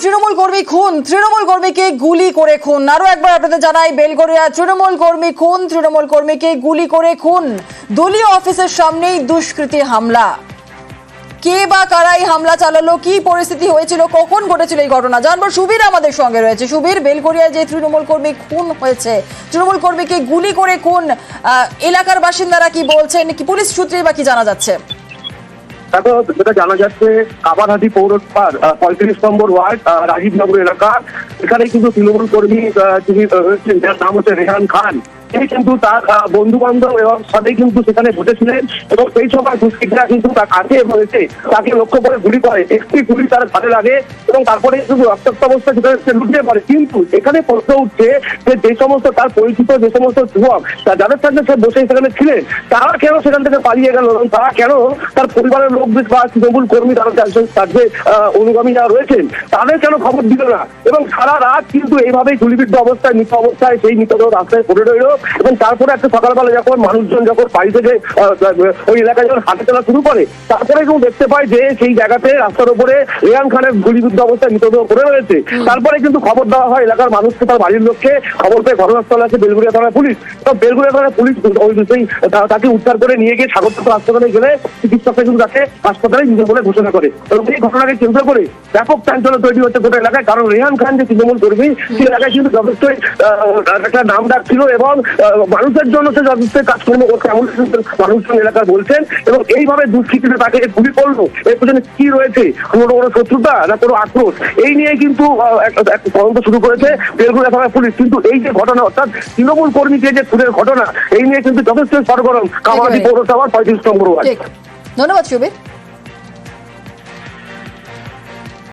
তৃণমূল কর্মী খুন, তৃণমূল কর্মীকে গুলি করে খুন। আরো একবার আপনাদের জানাই, বেলগড়িয়া তৃণমূল কর্মী খুন, তৃণমূল কর্মীকে গুলি করে খুন। দলীয় অফিসের সামনেই দুষ্কৃতী হামলা। কে বা কারাই হামলা চালালো, কি পরিস্থিতি হয়েছিল, কখন ঘটেছিল এই ঘটনা জানবো। সুবীর আমাদের সঙ্গে রয়েছে। সুবীর, বেলগড়িয়ায় যে তৃণমূল কর্মী খুন হয়েছে, তৃণমূল কর্মীকে গুলি করে খুন, এলাকার বাসিন্দারা কি বলছেন, কি পুলিশ সূত্রে বা কি জানা যাচ্ছে? দেখো, যেটা জানা যাচ্ছে, কাবারহাটি পৌরসভার 35 নম্বর ওয়ার্ড রাজীবনগর এলাকা, এখানে কিন্তু তৃণমূল কর্মী যিনি রয়েছেন, যার নাম হচ্ছে রেহান খান, তিনি কিন্তু তার বন্ধু বান্ধব এবং সাথে কিন্তু সেখানে বসেছিলেন এবং সেই সময় দুষ্কৃতীরা কিন্তু তার কাছে এসে তাকে লক্ষ্য করে গুলি করে। একটি গুলি তার ঘাড়ে লাগে এবং তারপরে কিন্তু রক্তাক্ত অবস্থা সেখানে লুটিয়ে পড়ে। কিন্তু এখানে প্রশ্ন উঠছে যে সমস্ত তার পরিচিত যে সমস্ত যুবক যাদের সাথে সে বসে সেখানে ছিলেন, তারা কেন সেখান থেকে পালিয়ে গেল এবং তারা কেন তার পরিবারের লোক বা তৃণমূল কর্মী তার যে অনুগামী যারা রয়েছেন তাদের কেন খবর দিল না? এবং সারা রাত কিন্তু এইভাবেই গুলিবিদ্ধ অবস্থায়, মৃত অবস্থায় সেই মৃতদেহ রাস্তায় পড়ে রইল। এবং তারপরে একটা সকালবেলা যখন মানুষজন যখন বাড়ি থেকে ওই এলাকায় যখন হাঁটা চলা শুরু করে, তারপরে কিন্তু দেখতে পায় যে সেই জায়গাতে রাস্তার উপরে রেহান খানের গুলিবিদ্ধ অবস্থায় মৃতদেহ পড়ে রয়েছে। তারপরে কিন্তু খবর দেওয়া হয় এলাকার মানুষকে, তার বাড়ির লোককে। খবর পেয়ে ঘটনাস্থলে আছে বেলগড়িয়া থানার পুলিশ। তো বেলগড়িয়া থানার পুলিশ ওই বিষয়ে তাকে উদ্ধার করে নিয়ে গিয়ে স্বাগতপুর হাসপাতালে গেলে চিকিৎসকরা কিন্তু তাকে হাসপাতালে নিয়ে বলে ঘোষণা করে। এবং এই ঘটনাকে কেন্দ্র করে ব্যাপক চাঞ্চল্য তৈরি হচ্ছে গোটা এলাকায়। কারণ রেহান খান যে তৃণমূল কর্মী, সেই এলাকায় কিন্তু যথেষ্ট একটা নাম ডাক ছিল এবং মানুষের জন্য সে যথেষ্ট কাজকর্ম করছে এমন মানুষজন এলাকার বলছেন। এবং এইভাবে দুষ্কৃতীরা তাকে গুলি করলো, এর পেছনে কি রয়েছে, কোনো শত্রুতা না কোনো আক্রোশ, এই নিয়ে কিন্তু একটা তদন্ত শুরু করেছে বেলগড়িয়া থানার পুলিশ। কিন্তু এই যে ঘটনা, অর্থাৎ তৃণমূল কর্মীকে যে খুনের ঘটনা, এই নিয়ে কিন্তু যথেষ্ট সরগরম কামারহাটি পৌরসভার 35 নম্বর ওয়ার্ড। ধন্যবাদ সুবীর।